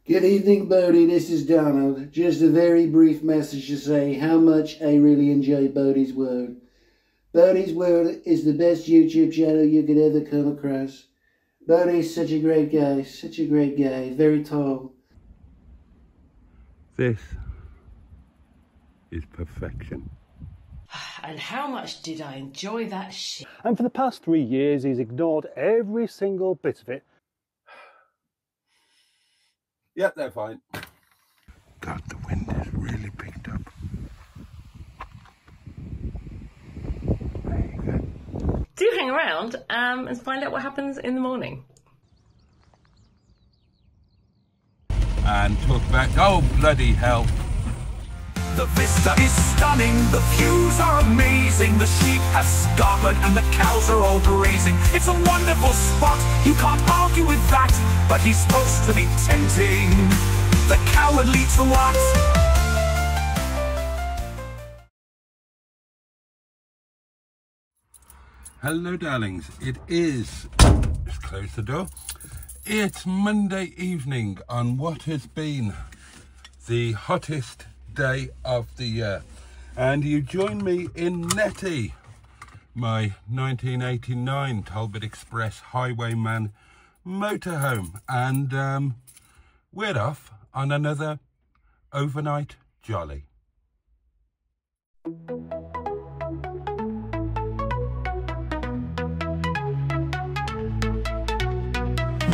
Good evening, Boaty. This is Donald. Just a very brief message to say how much I really enjoy Boaty's World. Boaty's World is the best YouTube channel you could ever come across. Boaty's such a great guy, very tall. This is perfection. And how much did I enjoy that shit? And for the past 3 years, he's ignored every single bit of it. Yep, they're fine. God, the wind has really picked up. There you go. Do hang around and find out what happens in the morning. And talk back. Oh, bloody hell. The vista is stunning, the views are amazing. The sheep have scarlet and the cows are all grazing. It's a wonderful spot, you can't argue with that. But he's supposed to be tenting the cowardly twat. Hello, darlings. It is... Just close the door. It's Monday evening on what has been the hottest day of the year, and you join me in Netty, my 1989 Talbot Express Highwayman motorhome, and we're off on another overnight jolly.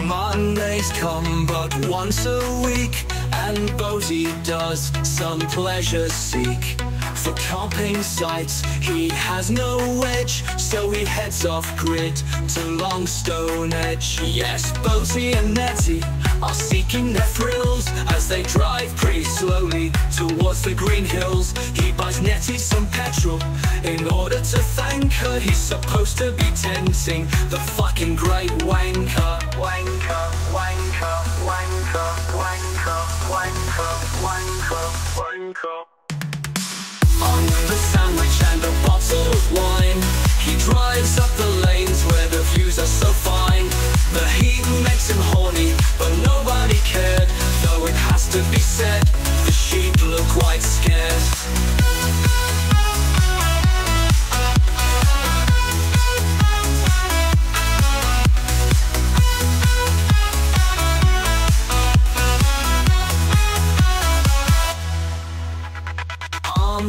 Mondays come but once a week, and Boaty does some pleasure seek. For camping sites he has no edge, so he heads off grid to Longstone Edge. Yes, Boaty and Netty are seeking their thrills as they drive pretty slowly towards the green hills. He buys Netty some petrol in order to thank her. He's supposed to be tenting the fucking great wanker. Wanker, wanker, wanker, wanker, wanker, wanker, wanker. On with a sandwich and a bottle of wine, he drives up the lanes where the views are so fine. The heat makes him horny, but nobody cared, though it has to be said, the sheep look quite scared.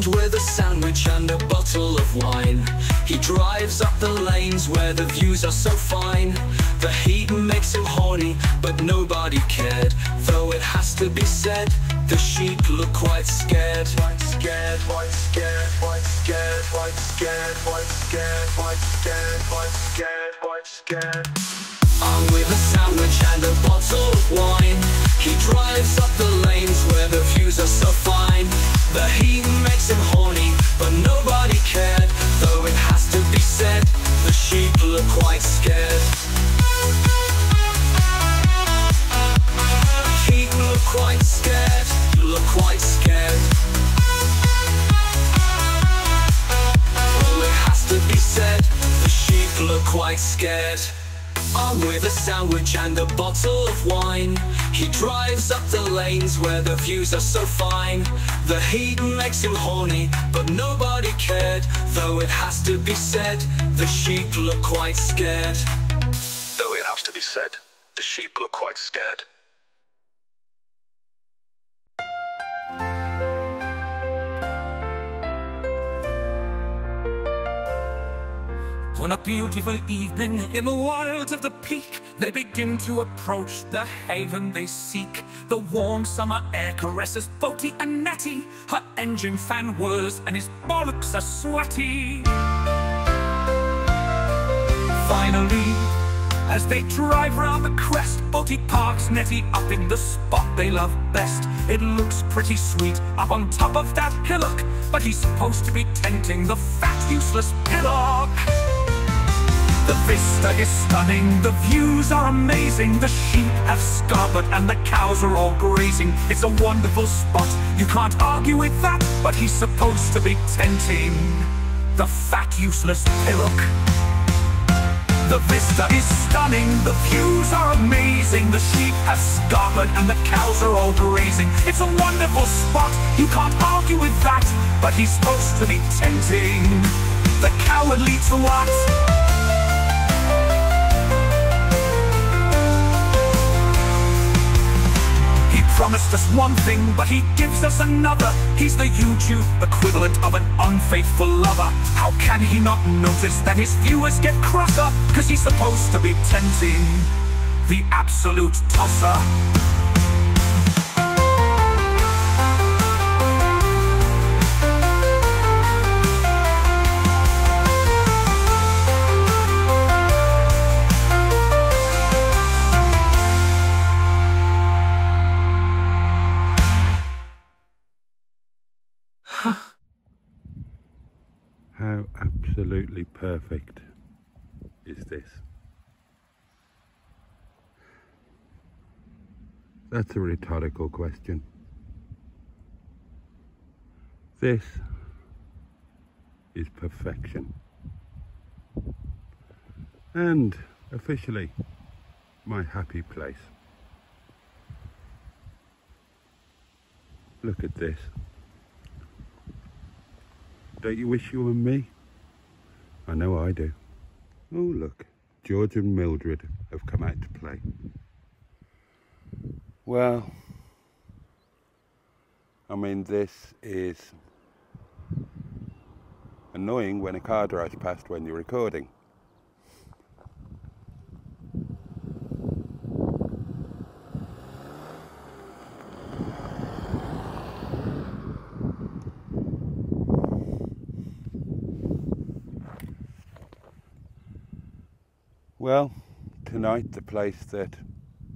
With a sandwich and a bottle of wine, he drives up the lanes where the views are so fine. The heat makes him horny, but nobody cared, though it has to be said, the sheep look quite scared. Quite scared, quite scared, quite scared, quite scared, quite scared, quite scared, quite scared, quite scared. On with a sandwich and a bottle of wine, he drives up the lanes where the views are so fine. The heat makes him horny, but nobody cared, though it has to be said, the sheep look quite scared. Sheep look quite scared, look quite scared. Well, it has to be said, the sheep look quite scared. On with a sandwich and a bottle of wine, he drives up the lanes where the views are so fine. The heat makes him horny, but nobody cared, though it has to be said, the sheep look quite scared. Though it has to be said, the sheep look quite scared. On a beautiful evening in the wilds of the peak, they begin to approach the haven they seek. The warm summer air caresses Boaty and Netty. Her engine fan whirs and his bollocks are sweaty. Finally, as they drive round the crest, Boaty parks Netty up in the spot they love best. It looks pretty sweet up on top of that hillock, but he's supposed to be tenting the fat, useless pillock. The vista is stunning, the views are amazing. The sheep have scarlet and the cows are all grazing. It's a wonderful spot, you can't argue with that, but he's supposed to be tenting the fat, useless pillock. The vista is stunning, the views are amazing. The sheep have scuppered and the cows are all grazing. It's a wonderful spot, you can't argue with that. But he's supposed to be tenting the cowardly twat. He promised us one thing, but he gives us another. He's the YouTube equivalent of an unfaithful lover. How can he not notice that his viewers get crosser? Cause he's supposed to be tempting the absolute tosser. How absolutely perfect is this? That's a rhetorical question. This is perfection. And officially my happy place. Look at this. Don't you wish you were me? I know I do. Oh look, George and Mildred have come out to play. Well, I mean, this is annoying when a car drives past when you're recording. Well, tonight the place that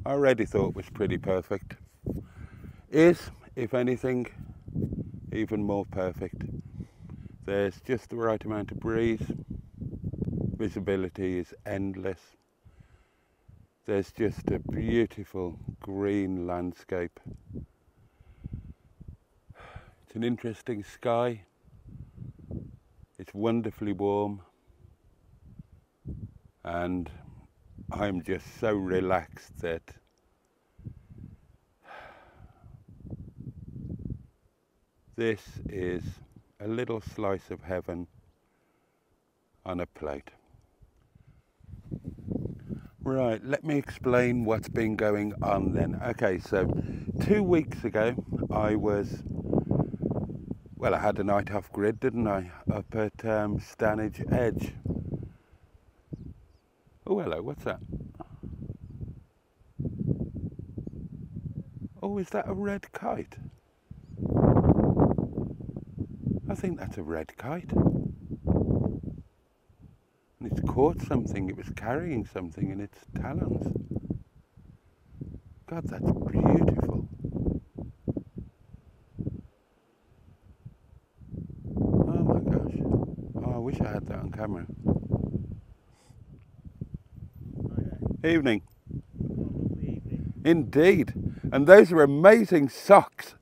I already thought was pretty perfect is, if anything, even more perfect. There's just the right amount of breeze, visibility is endless, there's just a beautiful green landscape, it's an interesting sky, it's wonderfully warm, and I'm just so relaxed that this is a little slice of heaven on a plate. Right, let me explain what's been going on then. Okay, so 2 weeks ago I had a night off grid, didn't I, up at Stanage Edge. Oh, hello, what's that? Oh, is that a red kite? I think that's a red kite. And it's caught something, it was carrying something in its talons. God, that's beautiful. Oh my gosh. Oh, I wish I had that on camera. Evening. Indeed. And those are amazing socks,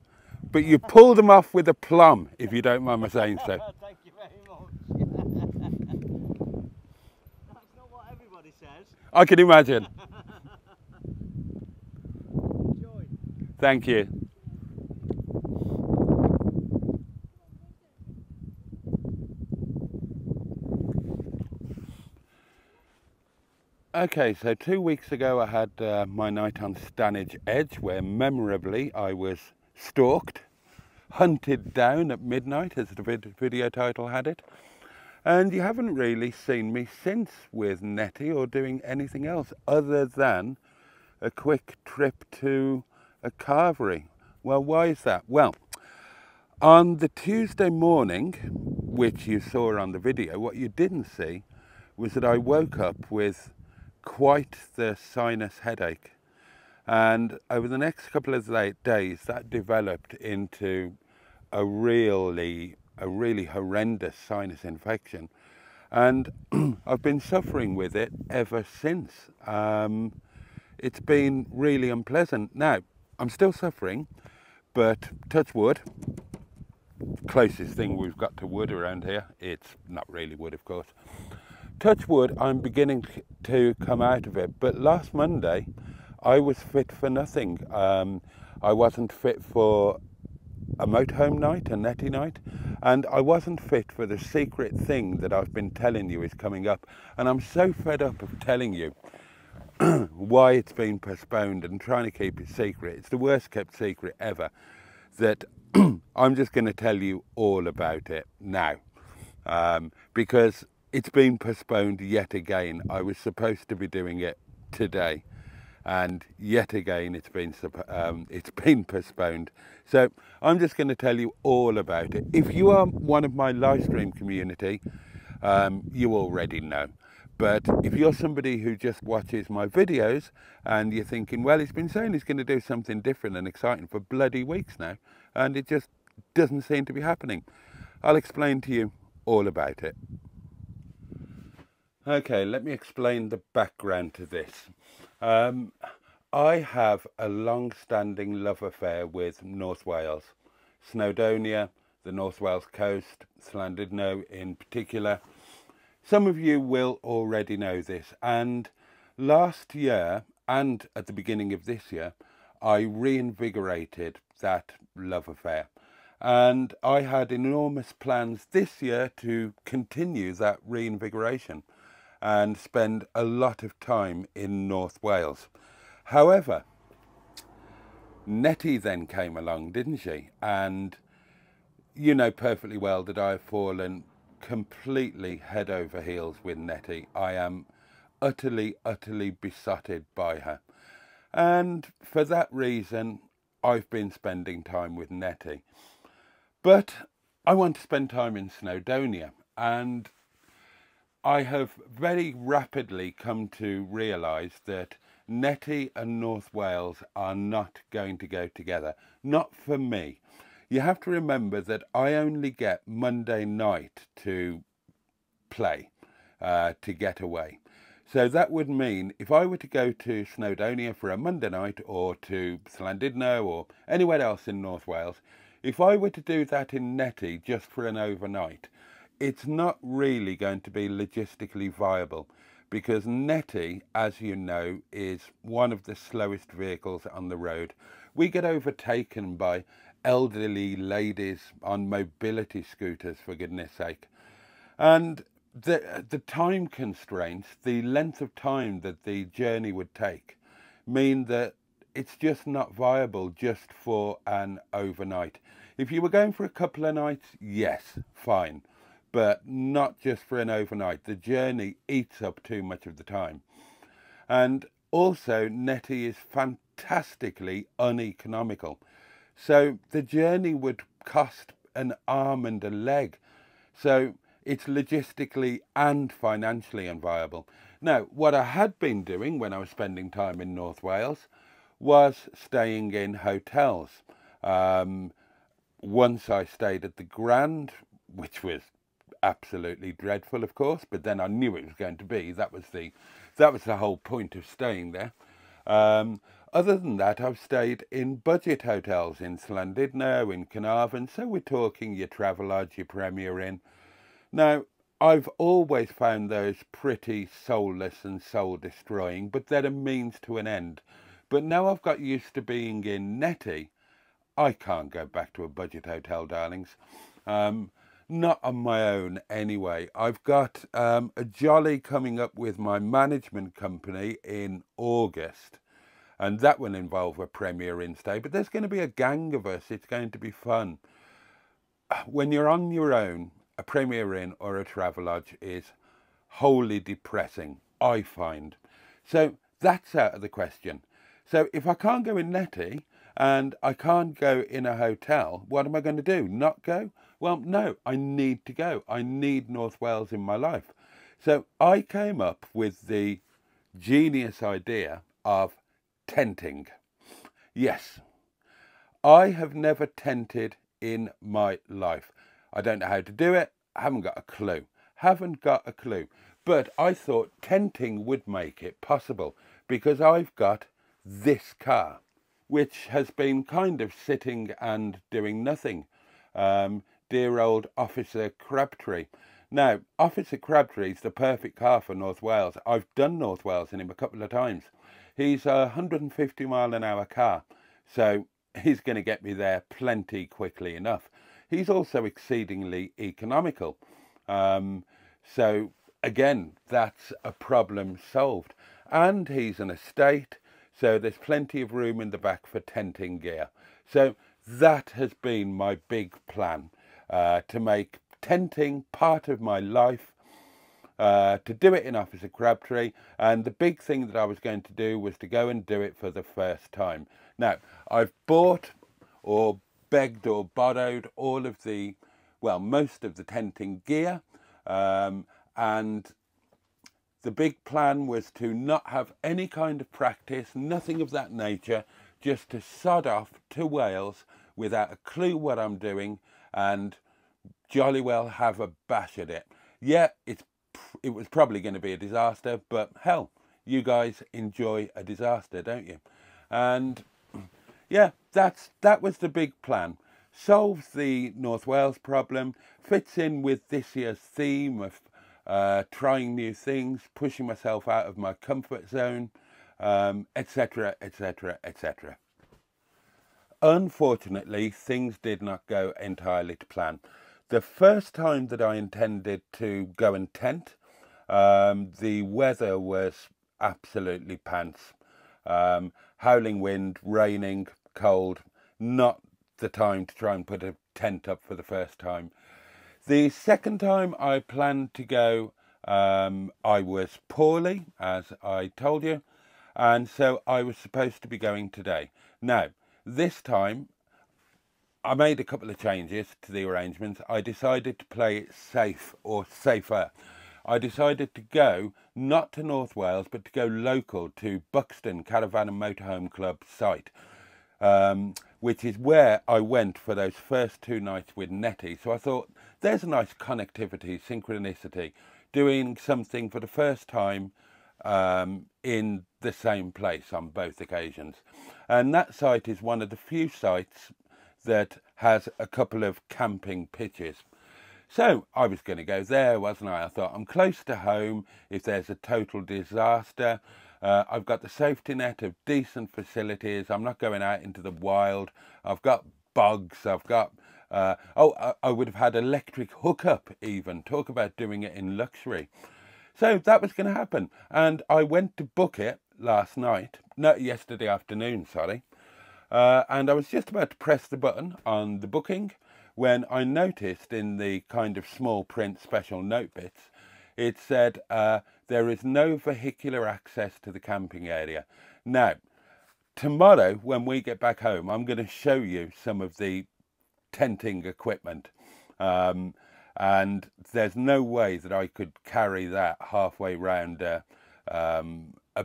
but you pulled them off with aplomb, if you don't mind my saying so. Thank you very much. That's not what everybody says. I can imagine. Enjoy. Thank you. Okay, so 2 weeks ago I had my night on Stanage Edge, where memorably I was stalked, hunted down at midnight, as the video title had it. And you haven't really seen me since with Netty or doing anything else other than a quick trip to a carvery. Well, why is that? Well, on the Tuesday morning, which you saw on the video, what you didn't see was that I woke up with quite the sinus headache, and over the next couple of days that developed into a really horrendous sinus infection, and I've been suffering with it ever since. It's been really unpleasant. Now I'm still suffering, but touch wood, closest thing we've got to wood around here, it's not really wood of course, touch wood, I'm beginning to come out of it. But last Monday, I was fit for nothing. I wasn't fit for a motorhome night, a Netty night, and I wasn't fit for the secret thing that I've been telling you is coming up. And I'm so fed up of telling you why it's been postponed and trying to keep it secret. It's the worst kept secret ever, that I'm just going to tell you all about it now, because it's been postponed yet again. I was supposed to be doing it today, and yet again it's been postponed. So I'm just going to tell you all about it. If you are one of my live stream community, you already know. But if you're somebody who just watches my videos and you're thinking, well, he's been saying he's going to do something different and exciting for bloody weeks now, and it just doesn't seem to be happening, I'll explain to you all about it. Okay, let me explain the background to this. I have a long-standing love affair with North Wales, Snowdonia, the North Wales coast, Llandudno in particular. Some of you will already know this, and last year and at the beginning of this year, I reinvigorated that love affair. And I had enormous plans this year to continue that reinvigoration and spend a lot of time in North Wales. However, Netty then came along, didn't she? And you know perfectly well that I've fallen completely head over heels with Netty. I am utterly besotted by her. And for that reason, I've been spending time with Netty. But I want to spend time in Snowdonia, and I have very rapidly come to realise that Netty and North Wales are not going to go together. Not for me. You have to remember that I only get Monday night to play, to get away. So that would mean if I were to go to Snowdonia for a Monday night, or to Llandudno or anywhere else in North Wales, if I were to do that in Netty just for an overnight, it's not really going to be logistically viable, because Netty, as you know, is one of the slowest vehicles on the road. We get overtaken by elderly ladies on mobility scooters, for goodness sake. And the time constraints, the length of time that the journey would take, mean that it's just not viable just for an overnight. If you were going for a couple of nights, yes, fine, but not just for an overnight. The journey eats up too much of the time. And also, Netty is fantastically uneconomical. So the journey would cost an arm and a leg. So it's logistically and financially unviable. Now, what I had been doing when I was spending time in North Wales was staying in hotels. Once I stayed at the Grand, which was absolutely dreadful, of course, but then I knew it was going to be. That was the whole point of staying there. Other than that, I've stayed in budget hotels in Llandudno, in Carnarvon, so we're talking your Travelodge, your Premier Inn. Now, I've always found those pretty soulless and soul-destroying, but they're a means to an end. But now I've got used to being in Netty, I can't go back to a budget hotel, darlings. Not on my own, anyway. I've got a jolly coming up with my management company in August, and that will involve a Premier Inn stay, but there's going to be a gang of us. It's going to be fun. When you're on your own, a Premier Inn or a Travelodge is wholly depressing, I find. So that's out of the question. So if I can't go in Netty and I can't go in a hotel, what am I going to do? Not go? Well, no, I need to go. I need North Wales in my life. So I came up with the genius idea of tenting. Yes, I have never tented in my life. I don't know how to do it. I haven't got a clue. Haven't got a clue. But I thought tenting would make it possible, because I've got this car, which has been kind of sitting and doing nothing. Dear old Officer Crabtree. Now, Officer Crabtree's the perfect car for North Wales. I've done North Wales in him a couple of times. He's a 150-mile-an-hour car, so he's going to get me there plenty quickly enough. He's also exceedingly economical. So, again, that's a problem solved. And he's an estate, so there's plenty of room in the back for tenting gear. So that has been my big plan, to make tenting part of my life, to do it in Officer Crabtree. And the big thing that I was going to do was to go and do it for the first time. Now, I've bought or begged or borrowed all of the, well, most of the tenting gear, and the big plan was to not have any kind of practice, nothing of that nature, just to sod off to Wales without a clue what I'm doing and jolly well have a bash at it. Yeah, it was probably going to be a disaster, but hell, you guys enjoy a disaster, don't you? And yeah, that was the big plan. Solves the North Wales problem, fits in with this year's theme of trying new things, pushing myself out of my comfort zone, etc, etc, etc. Unfortunately, things did not go entirely to plan. The first time that I intended to go and tent, the weather was absolutely pants. Howling wind, raining, cold, not the time to try and put a tent up for the first time. The second time I planned to go, I was poorly, as I told you, and so I was supposed to be going today. Now, this time, I made a couple of changes to the arrangements. I decided to play it safe, or safer. I decided to go, not to North Wales, but to go local to Buxton Caravan and Motorhome Club site, which is where I went for those first 2 nights with Netty. So I thought, there's a nice connectivity, synchronicity, doing something for the first time in the same place on both occasions. And that site is one of the few sites that has a couple of camping pitches. So I was going to go there, wasn't I? I thought, I'm close to home. If there's a total disaster, I've got the safety net of decent facilities. I'm not going out into the wild. I've got bogs. I've got, I would have had electric hookup even. Talk about doing it in luxury. So that was going to happen. And I went to book it last night, no, yesterday afternoon, sorry. And I was just about to press the button on the booking when I noticed in the kind of small print special note bits, it said, there is no vehicular access to the camping area. Now, tomorrow when we get back home, I'm going to show you some of the tenting equipment. And there's no way that I could carry that halfway round a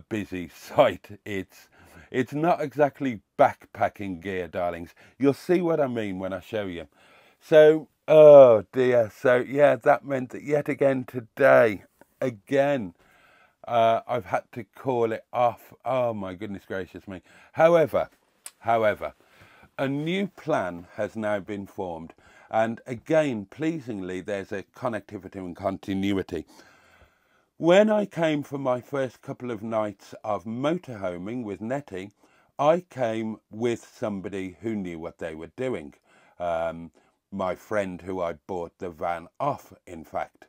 busy site. It's not exactly backpacking gear, darlings. You'll see what I mean when I show you. So, oh dear. So, yeah, that meant that yet again today, again, I've had to call it off. Oh, my goodness gracious me. However, a new plan has now been formed. And again, pleasingly, there's a connectivity and continuity. When I came for my first couple of nights of motorhoming with Netty, I came with somebody who knew what they were doing. My friend who I bought the van off, in fact.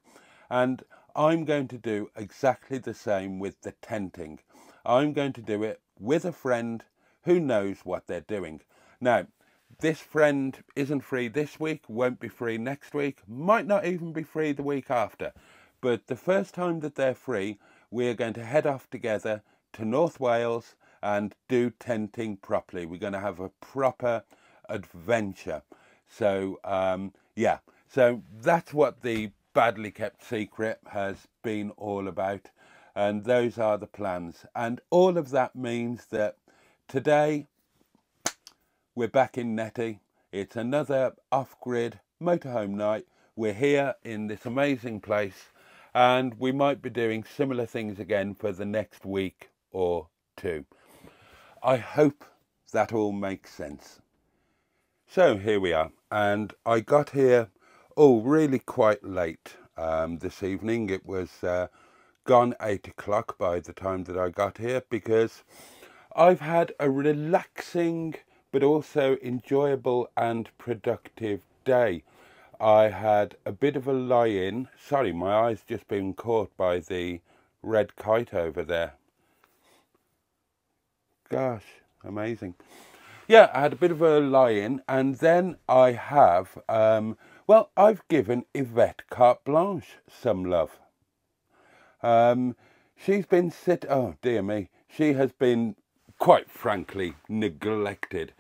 And I'm going to do exactly the same with the tenting. I'm going to do it with a friend who knows what they're doing. Now, this friend isn't free this week, won't be free next week, might not even be free the week after. But the first time that they're free, we're going to head off together to North Wales and do tenting properly. We're going to have a proper adventure. So, yeah, so that's what the badly kept secret has been all about. And those are the plans. And all of that means that today we're back in Netty. It's another off-grid motorhome night. We're here in this amazing place. And we might be doing similar things again for the next week or two. I hope that all makes sense. So here we are, and I got here, oh, really quite late. this evening. It was gone 8 o'clock by the time that I got here, because I've had a relaxing but also enjoyable and productive day. I had a bit of a lie-in. Sorry, my eye's just been caught by the red kite over there. Gosh, amazing. Yeah, I had a bit of a lie-in, and then I have, well, I've given Yvette carte blanche some love. She's been oh dear me, she has been, quite frankly, neglected.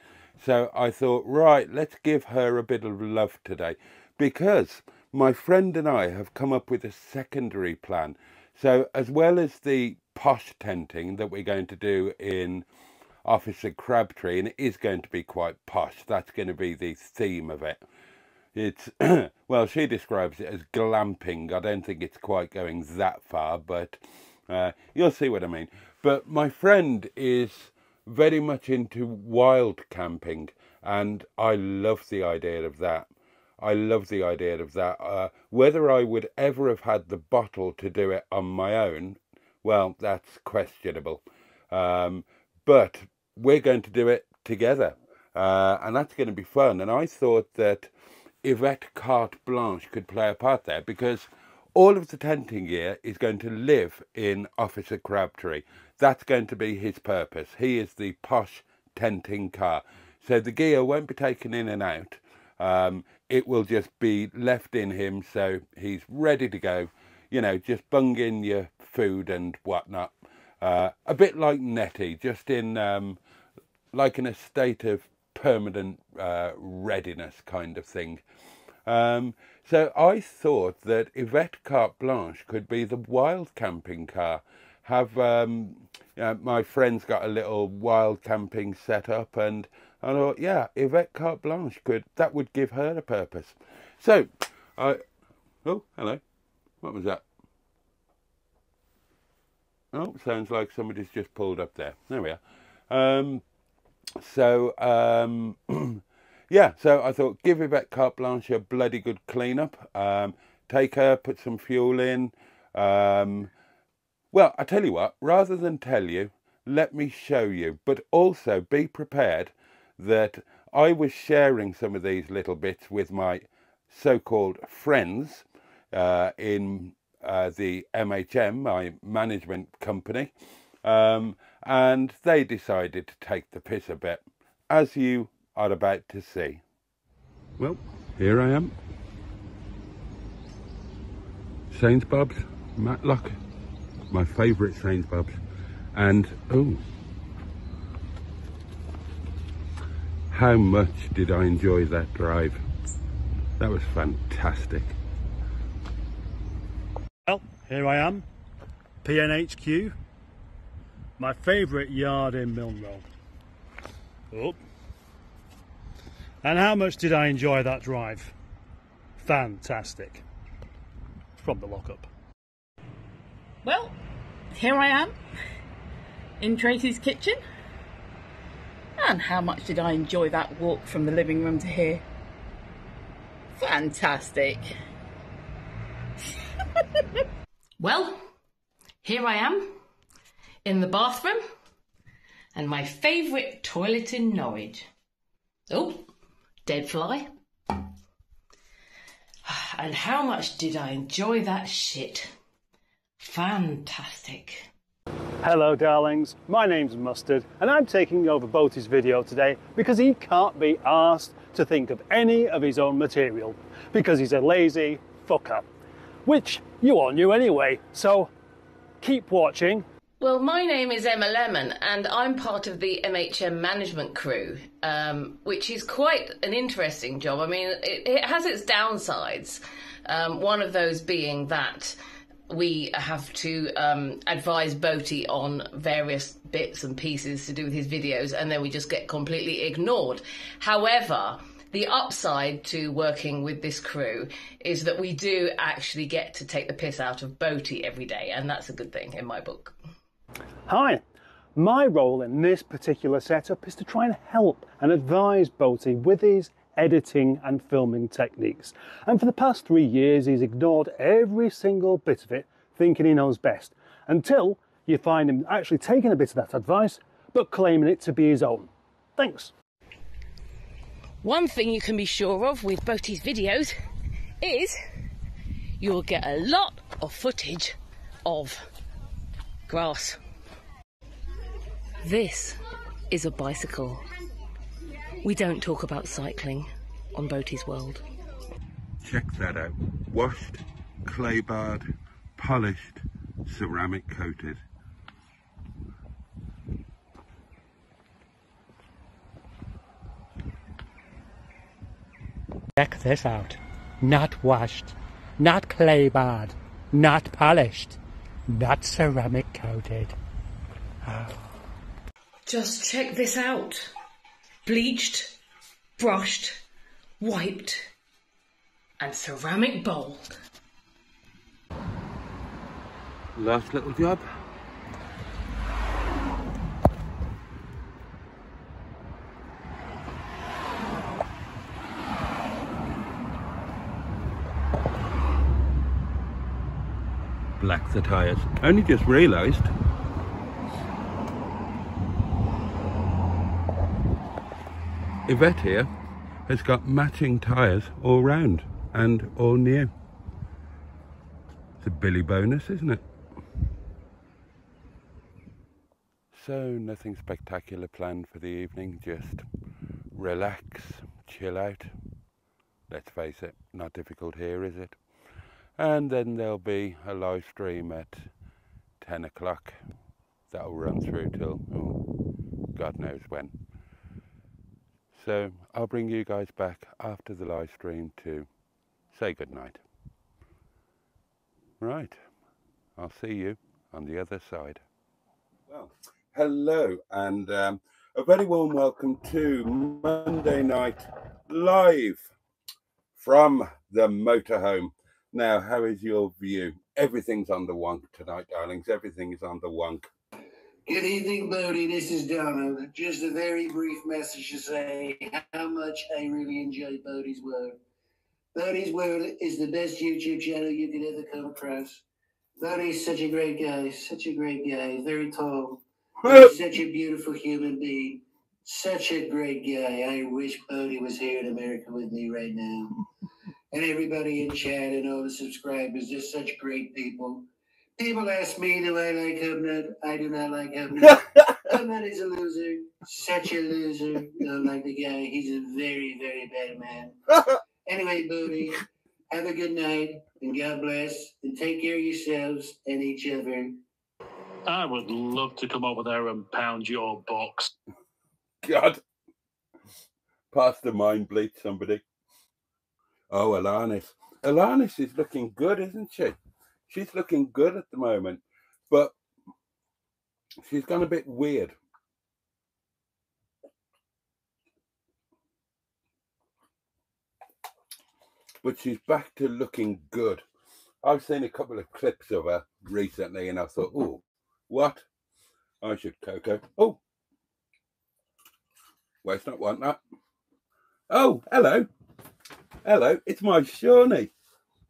So I thought, right, let's give her a bit of love today, because my friend and I have come up with a secondary plan. So as well as the posh tenting that we're going to do in Officer Crabtree, and it is going to be quite posh, that's going to be the theme of it. It's, well, she describes it as glamping. I don't think it's quite going that far, but you'll see what I mean. But my friend is very much into wild camping, and I love the idea of that. I love the idea of that. Whether I would ever have had the bottle to do it on my own, well, that's questionable. But we're going to do it together, and that's going to be fun. And I thought that Yvette carte blanche could play a part there, because all of the tenting gear is going to live in Officer Crabtree. That's going to be his purpose. He is the posh tenting car. So the gear won't be taken in and out. It will just be left in him, so he's ready to go. You know, just bung in your food and whatnot. A bit like Netty, just in like in a state of permanent readiness kind of thing. So I thought that Yvette carte blanche could be the wild camping car. Have my friend's got a little wild camping set up, and I thought, yeah, Yvette carte blanche that would give her a purpose. So oh, hello, what was that? Oh, sounds like somebody's just pulled up there. There we are. Yeah, so I thought, give Yvette carte blanche a bloody good clean-up. Take her, put some fuel in. Well, I tell you what, rather than tell you, let me show you. But also be prepared that I was sharing some of these little bits with my so-called friends in the MHM, my management company. And they decided to take the piss a bit, as you are about to see. Well, here I am. Saints Bob's, Matlock, my favourite Saints Bob's. And, oh, how much did I enjoy that drive. That was fantastic. Well, here I am, PNHQ, my favourite yard in Milnrow. Oh. And how much did I enjoy that drive? Fantastic. From the lockup. Well, here I am in Tracy's kitchen. And how much did I enjoy that walk from the living room to here? Fantastic. Well, here I am in the bathroom and my favourite toilet in Norwich. Oh, dead fly. And how much did I enjoy that shit? Fantastic. Hello darlings, my name's Mustard and I'm taking over Boaty's video today because he can't be asked to think of any of his own material because he's a lazy fucker, which you all knew anyway, so keep watching. Well, my name is Emma Lemon and I'm part of the MHM management crew, which is quite an interesting job. I mean, it has its downsides, one of those being that we have to advise Boaty on various bits and pieces to do with his videos, and then we just get completely ignored. However, the upside to working with this crew is that we do actually get to take the piss out of Boaty every day, and that's a good thing in my book. Hi, my role in this particular setup is to try and help and advise Boaty with his editing and filming techniques. And for the past 3 years, he's ignored every single bit of it, thinking he knows best, until you find him actually taking a bit of that advice, but claiming it to be his own. Thanks. One thing you can be sure of with Boaty's videos is you'll get a lot of footage of grass. This is a bicycle. We don't talk about cycling on Boaty's World. Check that out. Washed, clay barred, polished, ceramic coated. Check this out. Not washed, not clay barred, not polished, not ceramic coated. Oh. Just check this out. Bleached, brushed, wiped, and ceramic bowled. Last little job. Black the tyres. Only just realised Yvette here has got matching tyres all round and all new. It's a Billy bonus, isn't it? So nothing spectacular planned for the evening, just relax, chill out. Let's face it, not difficult here, is it? And then there'll be a live stream at 10 o'clock. That'll run through till God knows when. So I'll bring you guys back after the live stream to say goodnight. Right, I'll see you on the other side. Well, hello and a very warm welcome to Monday Night Live from the motorhome. Now, how is your view? Everything's on the wonk tonight, darlings. Everything is on the wonk. Good evening, Boaty. This is Donald. Just a very brief message to say how much I really enjoy Boaty's World. Boaty's World is the best YouTube channel you could ever come across. Boaty's such a great guy, very tall. He's such a beautiful human being. Such a great guy. I wish Boaty was here in America with me right now. And everybody in chat and all the subscribers, they're such great people. People ask me, do I like Hubnut? I do not like Hubnut. Hubnut is a loser. Such a loser. Don't like the guy. He's a very, very bad man. Anyway, Boaty, have a good night, and God bless, and take care of yourselves and each other. I would love to come over there and pound your box. God. Pass the mind bleach, somebody. Oh, Alanis. Alanis is looking good, isn't she? She's looking good at the moment, but she's gone a bit weird. But she's back to looking good. I've seen a couple of clips of her recently and I thought, oh, what? I should cocoa. Oh. Waste not, want that. Oh, hello. Hello, it's my Shawnee.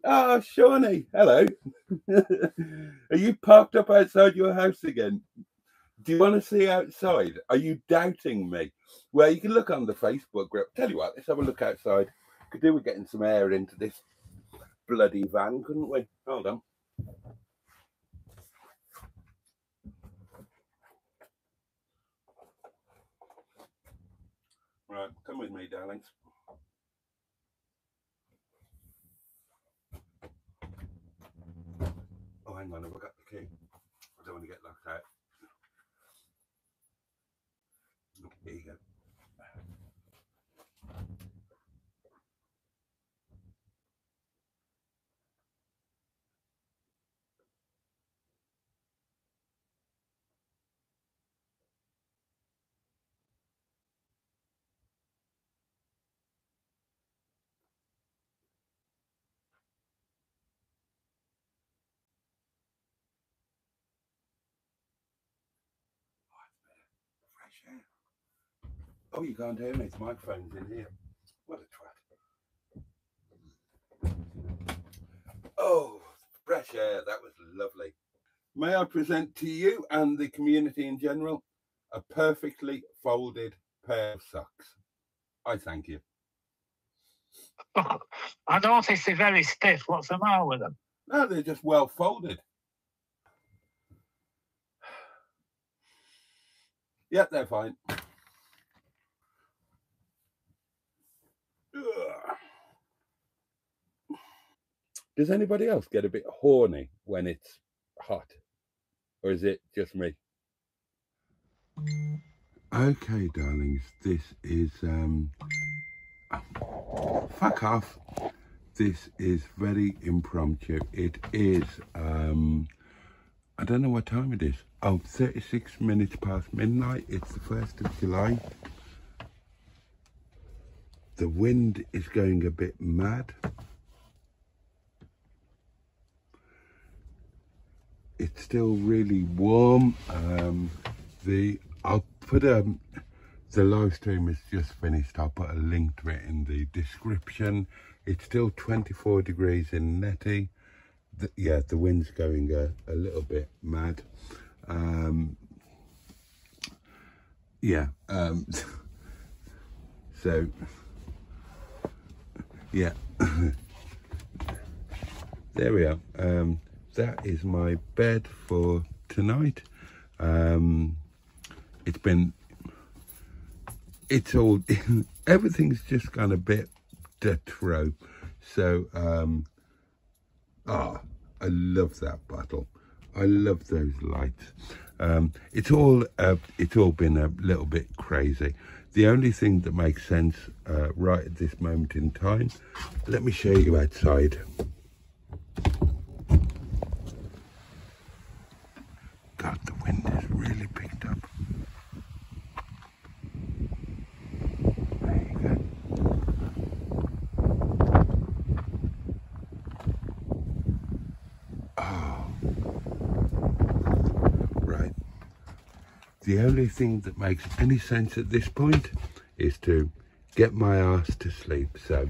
Ah, Shawnee, hello. Are you parked up outside your house again? Do you want to see outside? Are you doubting me? Well, you can look on the Facebook group. Tell you what, let's have a look outside. Could do with getting some air into this bloody van, couldn't we? Hold on. Right, come with me, darlings. Oh, hang on, I've got the key. I don't want to get locked out. Here you go. Fresh air. Oh, you can't hear me. It's microphones in here. What a twat. Oh, fresh air, that was lovely. May I present to you and the community in general a perfectly folded pair of socks. I thank you. I noticed they're very stiff. What's the matter with them? No, they're just well folded. Yep, they're fine. Does anybody else get a bit horny when it's hot? Or is it just me? Okay, darlings, this is fuck off. This is very impromptu. It is I don't know what time it is. Oh, 36 minutes past midnight. It's the 1st of July. The wind is going a bit mad. It's still really warm. I'll put the live stream is just finished. I'll put a link to it in the description. It's still 24 degrees in Netty. Yeah, the wind's going a little bit mad. So yeah, there we are. That is my bed for tonight. Everything's just gone a bit de trop. So I love that bottle. I love those lights. It's all been a little bit crazy. The only thing that makes sense right at this moment in time, let me show you outside. God, the wind has really picked up. There you go. Oh, right. The only thing that makes any sense at this point is to get my ass to sleep. So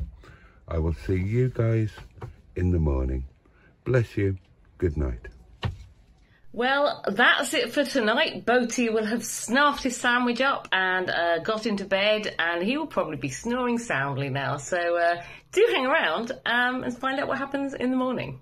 I will see you guys in the morning. Bless you. Good night. Well, that's it for tonight. Boaty will have snarfed his sandwich up and got into bed, and he will probably be snoring soundly now. So do hang around and find out what happens in the morning.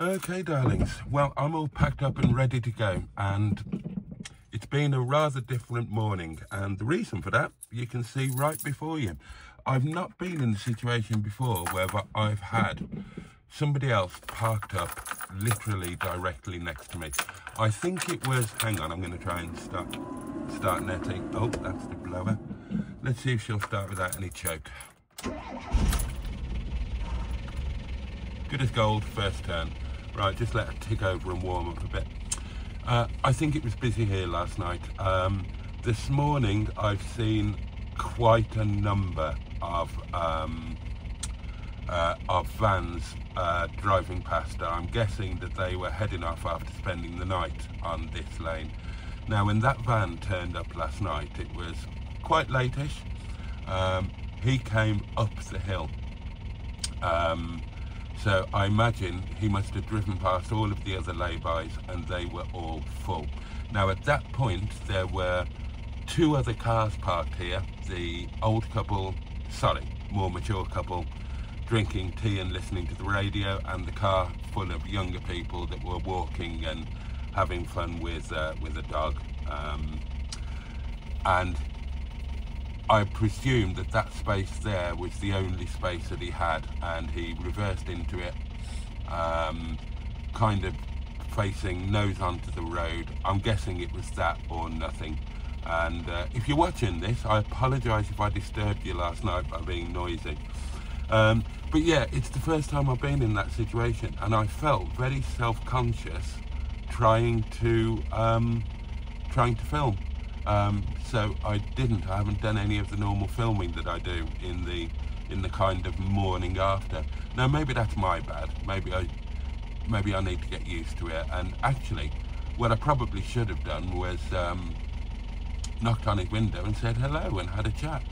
Okay, darlings, well, I'm all packed up and ready to go, and it's been a rather different morning, and the reason for that you can see right before you. I've not been in the situation before where I've had somebody else parked up literally directly next to me. I think it was, hang on, I'm going to try and start Netty. Oh, that's the blower. Let's see if she'll start without any choke. Good as gold, first turn. Right, just let her tick over and warm up a bit. I think it was busy here last night. This morning I've seen quite a number of vans driving past. I'm guessing that they were heading off after spending the night on this lane. Now, when that van turned up last night, it was quite late-ish. He came up the hill. So I imagine he must have driven past all of the other lay-bys and they were all full. Now at that point there were two other cars parked here, the old couple, sorry, more mature couple, drinking tea and listening to the radio, and the car full of younger people that were walking and having fun with a dog. And I presume that that space there was the only space that he had, and he reversed into it, kind of facing nose onto the road. I'm guessing it was that or nothing. And if you're watching this, I apologise if I disturbed you last night by being noisy. But yeah, it's the first time I've been in that situation, and I felt very self-conscious trying to film. So I haven't done any of the normal filming that I do in the kind of morning after. Now maybe that's my bad, maybe I need to get used to it. And actually what I probably should have done was knocked on his window and said hello and had a chat,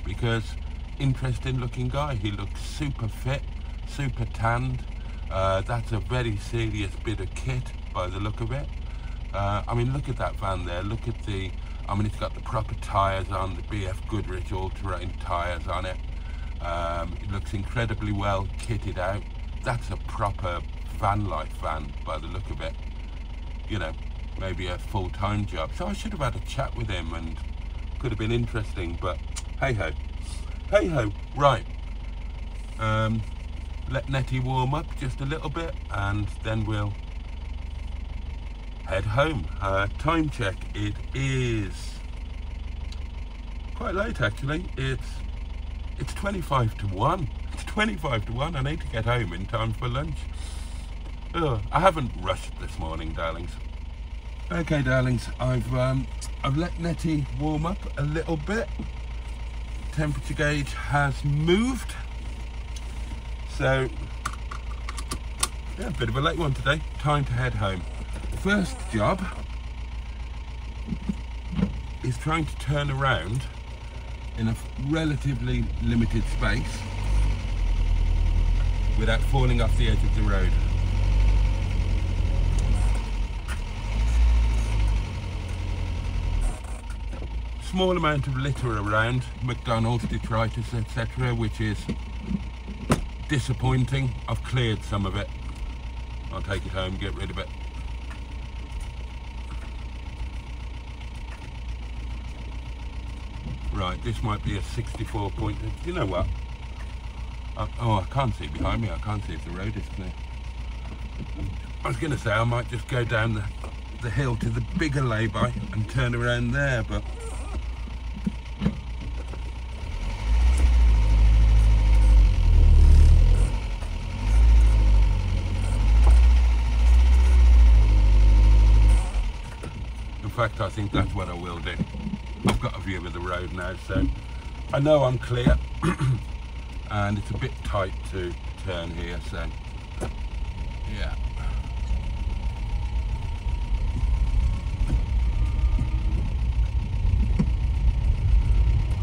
because interesting looking guy, he looked super fit, super tanned. That's a very serious bit of kit by the look of it. I mean, look at that van there, look at I mean, it's got the proper tyres on, the BF Goodrich all-terrain tyres on it. It looks incredibly well kitted out. That's a proper Vanlife van by the look of it. You know, maybe a full-time job. So I should have had a chat with him and could have been interesting, but hey-ho. Hey-ho, right. Let Netty warm up just a little bit and then we'll head home. Time check, it is quite late actually. It's 25 to 1. It's 25 to 1. I need to get home in time for lunch. I haven't rushed this morning, darlings. Okay, darlings, I've let Netty warm up a little bit. Temperature gauge has moved. So yeah, a bit of a late one today. Time to head home. First job is trying to turn around in a relatively limited space without falling off the edge of the road. Small amount of litter around, McDonald's, detritus, etc., which is disappointing. I've cleared some of it. I'll take it home, get rid of it. Right, this might be a 64 point. You know what? Oh, I can't see behind me. I can't see if the road is clear. I was going to say I might just go down the hill to the bigger lay-by and turn around there, but in fact, I think that's what I will do. I've got a view of the road now, so I know I'm clear. And it's a bit tight to turn here, so yeah.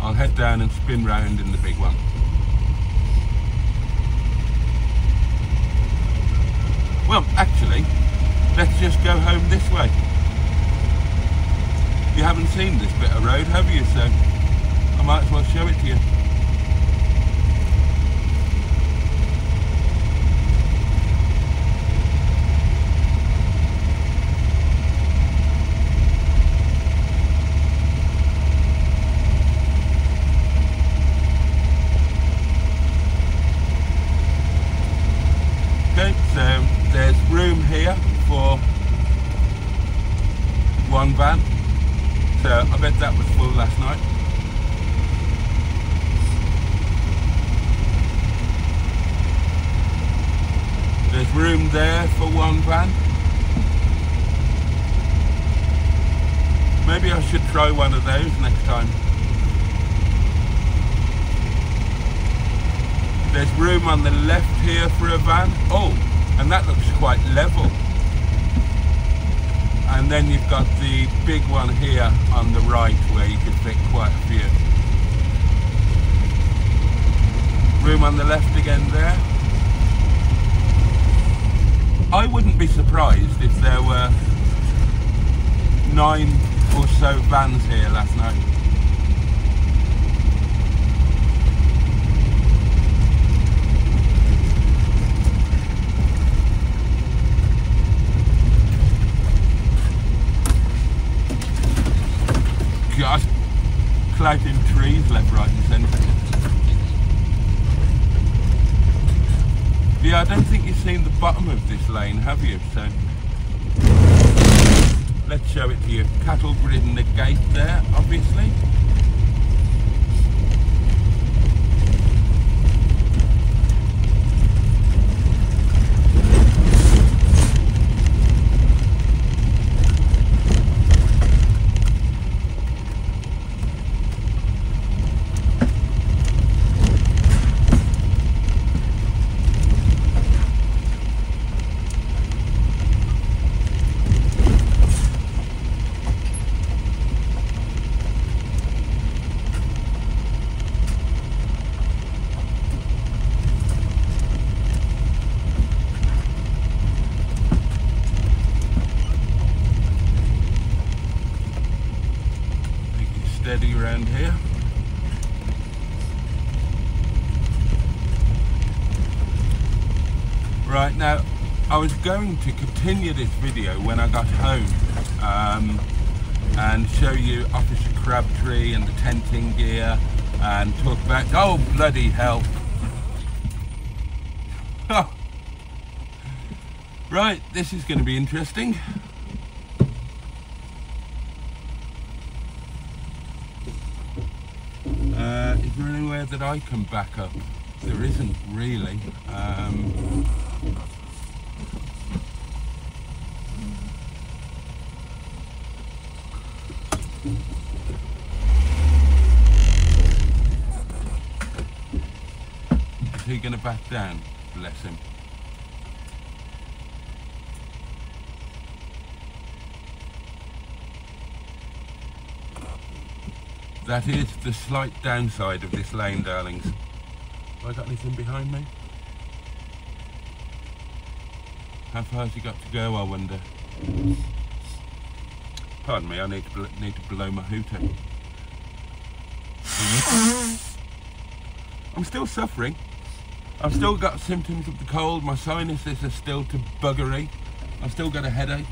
I'll head down and spin round in the big one. Well, actually, let's just go home this way. You haven't seen this bit of road, have you? So I might as well show it to you. one van, so I bet that was full last night. There's room there for one van. Maybe I should try one of those next time. There's room on the left here for a van. Oh, and that looks quite level. And then you've got the big one here on the right where you could fit quite a few. Room on the left again there. I wouldn't be surprised if there were 9 or so vans here last night. God, clouting trees left, right and centre. Yeah, I don't think you've seen the bottom of this lane, have you? So let's show it to you. Cattle grid and the gate there, obviously. Steady around here. Right, now I was going to continue this video when I got home and show you Officer Crabtree and the tenting gear and talk about, oh bloody hell. Oh. Right, this is going to be interesting. Is there anywhere that I can back up? There isn't really. Is he going to back down? Bless him. That is the slight downside of this lane, darlings. Have I got anything behind me? How far has he got to go, I wonder? Pardon me, I need to blow my hooter. I'm still suffering. I've still got symptoms of the cold. My sinuses are still to buggery. I've still got a headache.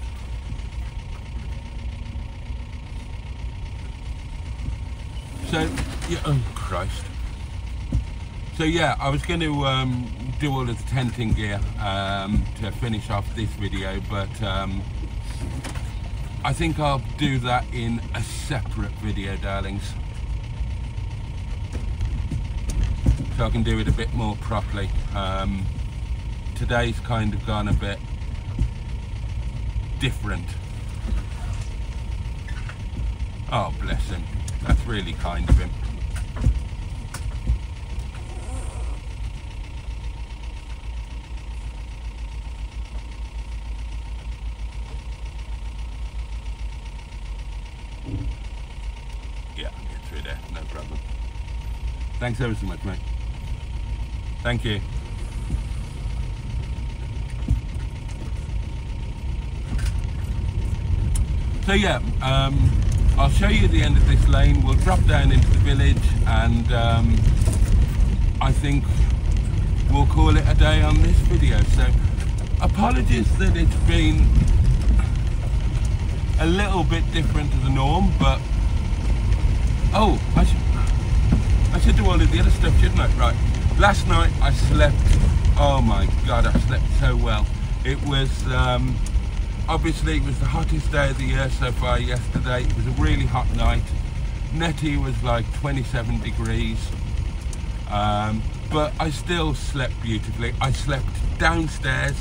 So, yeah, oh Christ. So yeah, I was going to do all of the tenting gear to finish off this video, but I think I'll do that in a separate video, darlings. So I can do it a bit more properly. Today's kind of gone a bit different. Oh, bless him. That's really kind of him. Yeah, I'll get through there, no problem. Thanks ever so much, mate. Thank you. So yeah, I'll show you the end of this lane. We'll drop down into the village and I think we'll call it a day on this video. So apologies that it's been a little bit different to the norm, but oh, I should do all of the other stuff, shouldn't I? Right, last night I slept, oh my god, I slept so well. It was Obviously it was the hottest day of the year so far yesterday. It was a really hot night. Netty was like 27 degrees. But I still slept beautifully. I slept downstairs.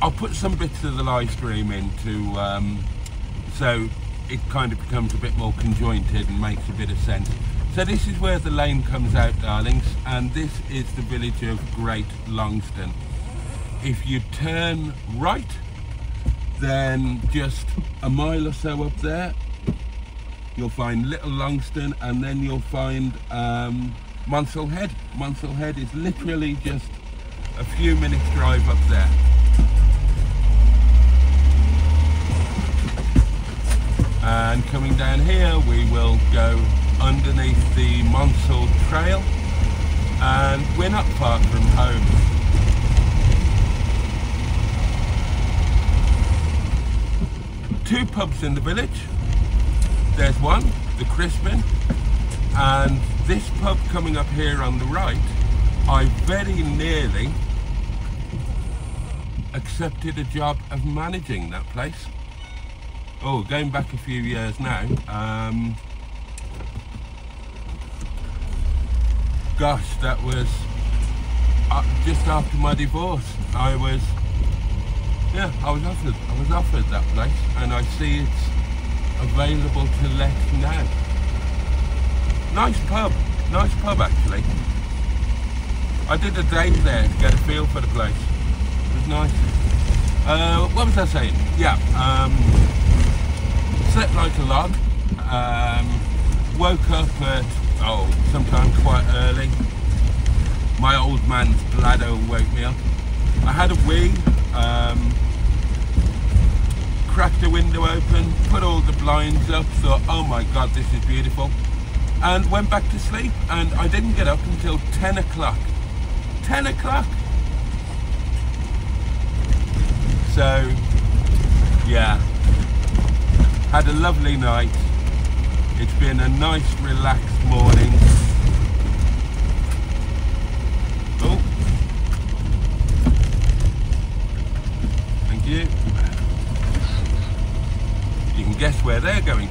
I'll put some bits of the live stream in so it kind of becomes a bit more conjointed and makes a bit of sense. So this is where the lane comes out, darlings, and this is the village of Great Longston. If you turn right, then just a mile or so up there, you'll find Little Longston, and then you'll find Monsell Head. Monsell Head is literally just a few minutes drive up there. And coming down here, we will go underneath the Monsell Trail, and we're not far from home. Two pubs in the village. There's one, the Crispin, and this pub coming up here on the right, I very nearly accepted a job of managing that place. Oh, going back a few years now, gosh, that was just after my divorce. I was offered that place, and I see it's available to let now. Nice pub actually. I did a day there to get a feel for the place. It was nice. What was I saying? Yeah, slept like a log. Woke up at sometime quite early. My old man's bladder woke me up. I had a wee. Cracked the window open, put all the blinds up, thought, oh my god, this is beautiful, and went back to sleep, and I didn't get up until 10 o'clock. 10 o'clock! So, yeah, had a lovely night. It's been a nice, relaxed morning. Oh, thank you. You can guess where they're going.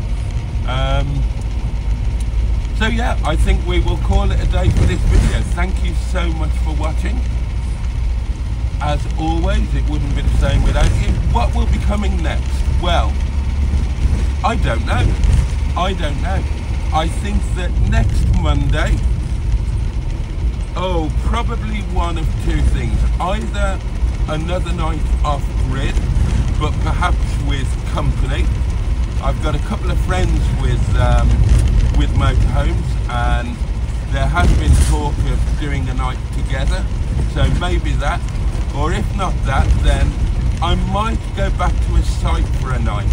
So yeah, I think we will call it a day for this video. Thank you so much for watching. As always, it wouldn't be the same without you. What will be coming next? Well, I don't know. I think that next Monday, probably one of two things. Either another night off grid, but perhaps with company. I've got a couple of friends with motorhomes, and there has been talk of doing a night together, so maybe that, or if not that, then I might go back to a site for a night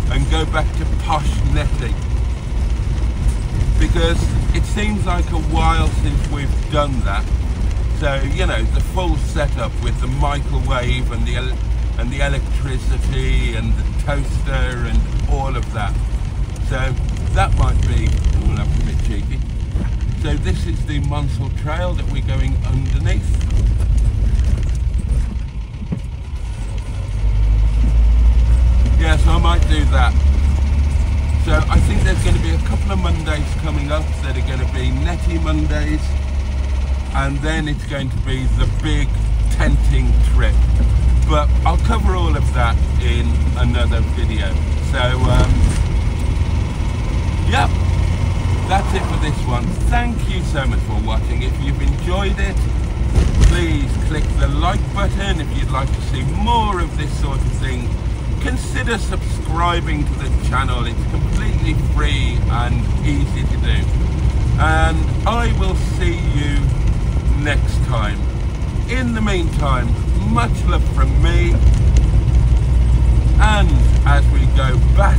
and go back to posh Netty, because it seems like a while since we've done that. So, you know, the full setup with the microwave and the electricity and the toaster and all of that. So that might be, that's a bit cheeky. So this is the Monsell Trail that we're going underneath. Yeah, so I might do that. So I think there's going to be a couple of Mondays coming up that are going to be Netty Mondays, and then it's going to be the big tenting trip. But I'll cover all of that in another video. So yeah, that's it for this one. Thank you so much for watching. If you've enjoyed it, please click the like button. If you'd like to see more of this sort of thing, consider subscribing to the channel. It's completely free and easy to do. And I will see you next time. In the meantime, much love from me, and as we go back